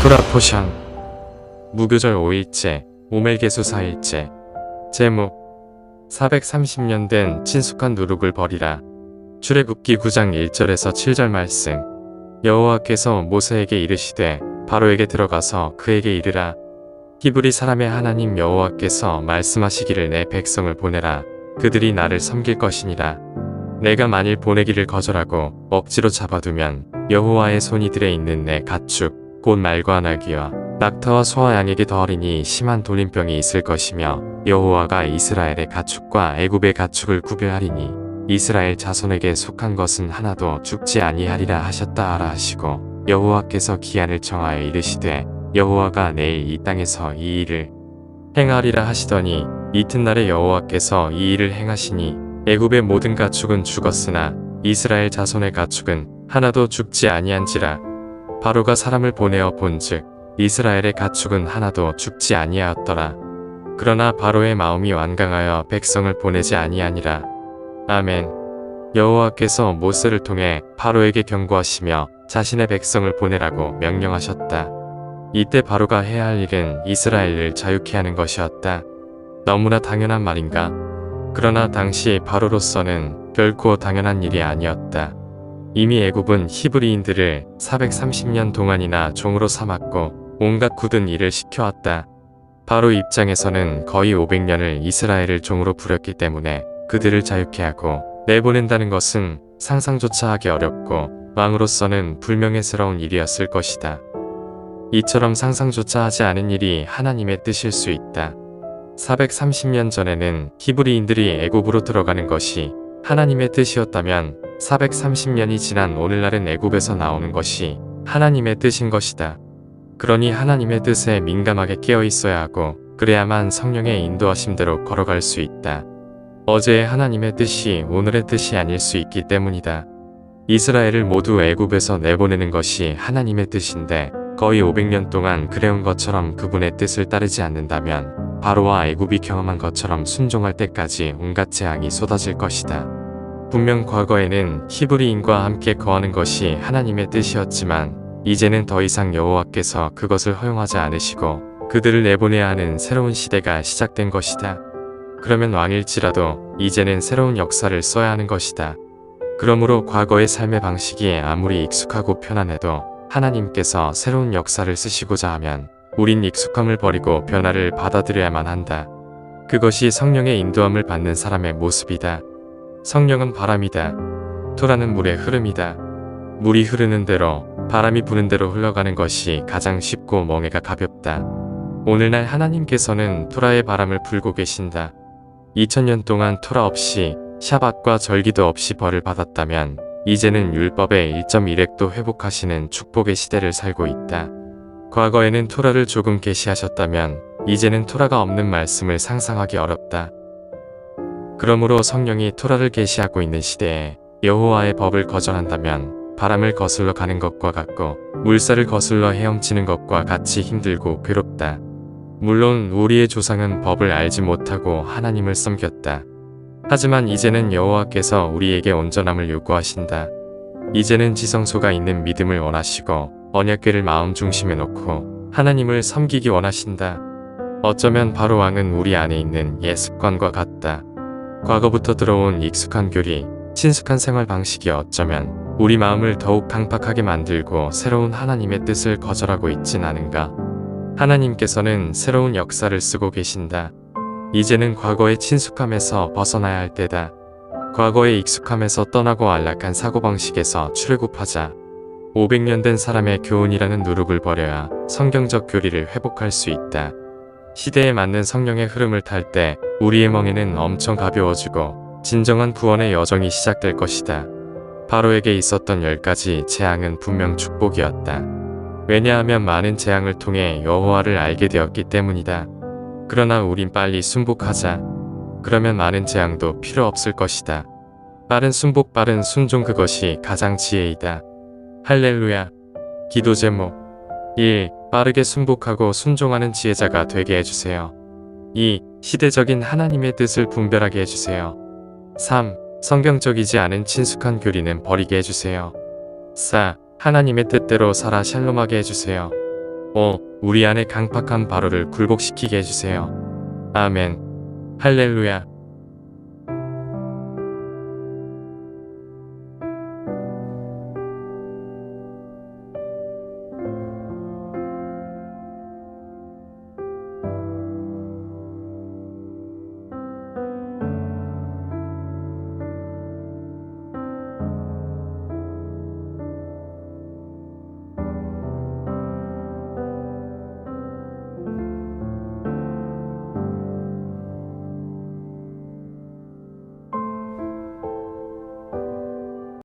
토라 포션 무교절 5일째 오멜개수 4일째 제목 430년 된 친숙한 누룩을 버리라. 출애굽기 9장 1절에서 7절 말씀. 여호와께서 모세에게 이르시되 바로에게 들어가서 그에게 이르라. 히브리 사람의 하나님 여호와께서 말씀하시기를 내 백성을 보내라. 그들이 나를 섬길 것이니라. 내가 만일 보내기를 거절하고 억지로 잡아두면 여호와의 손 이들에 있는 내 가축 곧 말과 나귀와 낙타와 소와 양에게 더하리니 심한 돌림병이 있을 것이며 여호와가 이스라엘의 가축과 애굽의 가축을 구별하리니 이스라엘 자손에게 속한 것은 하나도 죽지 아니하리라 하셨다 하라 하시고 여호와께서 기한을 정하여 이르시되 여호와가 내일 이 땅에서 이 일을 행하리라 하시더니 이튿날에 여호와께서 이 일을 행하시니 애굽의 모든 가축은 죽었으나 이스라엘 자손의 가축은 하나도 죽지 아니한지라. 바로가 사람을 보내어 본즉 이스라엘의 가축은 하나도 죽지 아니하였더라. 그러나 바로의 마음이 완강하여 백성을 보내지 아니하니라. 아멘. 여호와께서 모세를 통해 바로에게 경고하시며 자신의 백성을 보내라고 명령하셨다. 이때 바로가 해야 할 일은 이스라엘을 자유케 하는 것이었다. 너무나 당연한 말인가? 그러나 당시 바로로서는 결코 당연한 일이 아니었다. 이미 애굽은 히브리인들을 430년 동안이나 종으로 삼았고 온갖 굳은 일을 시켜왔다. 바로 입장에서는 거의 500년을 이스라엘을 종으로 부렸기 때문에 그들을 자유케 하고 내보낸다는 것은 상상조차 하기 어렵고 왕으로서는 불명예스러운 일이었을 것이다. 이처럼 상상조차 하지 않은 일이 하나님의 뜻일 수 있다. 430년 전에는 히브리인들이 애굽으로 들어가는 것이 하나님의 뜻이었다면 430년이 지난 오늘날은 애굽에서 나오는 것이 하나님의 뜻인 것이다. 그러니 하나님의 뜻에 민감하게 깨어 있어야 하고 그래야만 성령의 인도하심대로 걸어갈 수 있다. 어제의 하나님의 뜻이 오늘의 뜻이 아닐 수 있기 때문이다. 이스라엘을 모두 애굽에서 내보내는 것이 하나님의 뜻인데 거의 500년 동안 그래온 것처럼 그분의 뜻을 따르지 않는다면 바로와 애굽이 경험한 것처럼 순종할 때까지 온갖 재앙이 쏟아질 것이다. 분명 과거에는 히브리인과 함께 거하는 것이 하나님의 뜻이었지만 이제는 더 이상 여호와께서 그것을 허용하지 않으시고 그들을 내보내야 하는 새로운 시대가 시작된 것이다. 그러면 왕일지라도 이제는 새로운 역사를 써야 하는 것이다. 그러므로 과거의 삶의 방식이 아무리 익숙하고 편안해도 하나님께서 새로운 역사를 쓰시고자 하면 우린 익숙함을 버리고 변화를 받아들여야만 한다. 그것이 성령의 인도함을 받는 사람의 모습이다. 성령은 바람이다. 토라는 물의 흐름이다. 물이 흐르는 대로 바람이 부는 대로 흘러가는 것이 가장 쉽고 멍에가 가볍다. 오늘날 하나님께서는 토라의 바람을 불고 계신다. 2000년 동안 토라 없이 샤밧과 절기도 없이 벌을 받았다면 이제는 율법의 1.1획도 회복하시는 축복의 시대를 살고 있다. 과거에는 토라를 조금 계시하셨다면 이제는 토라가 없는 말씀을 상상하기 어렵다. 그러므로 성령이 토라를 계시하고 있는 시대에 여호와의 법을 거절한다면 바람을 거슬러 가는 것과 같고 물살을 거슬러 헤엄치는 것과 같이 힘들고 괴롭다. 물론 우리의 조상은 법을 알지 못하고 하나님을 섬겼다. 하지만 이제는 여호와께서 우리에게 온전함을 요구하신다. 이제는 지성소가 있는 믿음을 원하시고 언약궤를 마음 중심에 놓고 하나님을 섬기기 원하신다. 어쩌면 바로 왕은 우리 안에 있는 옛 습관과 같다. 과거부터 들어온 익숙한 교리, 친숙한 생활 방식이 어쩌면 우리 마음을 더욱 강팍하게 만들고 새로운 하나님의 뜻을 거절하고 있진 않은가. 하나님께서는 새로운 역사를 쓰고 계신다. 이제는 과거의 친숙함에서 벗어나야 할 때다. 과거의 익숙함에서 떠나고 안락한 사고방식에서 출애굽하자. 500년 된 사람의 교훈이라는 누룩을 버려야 성경적 교리를 회복할 수 있다. 시대에 맞는 성령의 흐름을 탈 때 우리의 멍에는 엄청 가벼워지고 진정한 구원의 여정이 시작될 것이다. 바로에게 있었던 10가지 재앙은 분명 축복이었다. 왜냐하면 많은 재앙을 통해 여호와를 알게 되었기 때문이다. 그러나 우린 빨리 순복하자. 그러면 많은 재앙도 필요 없을 것이다. 빠른 순복, 빠른 순종, 그것이 가장 지혜이다. 할렐루야. 기도 제목 1. 빠르게 순복하고 순종하는 지혜자가 되게 해주세요. 2. 시대적인 하나님의 뜻을 분별하게 해주세요. 3. 성경적이지 않은 친숙한 교리는 버리게 해주세요. 4. 하나님의 뜻대로 살아 샬롬하게 해주세요. 우리 안의 강팍한 바로를 굴복시키게 해주세요. 아멘. 할렐루야.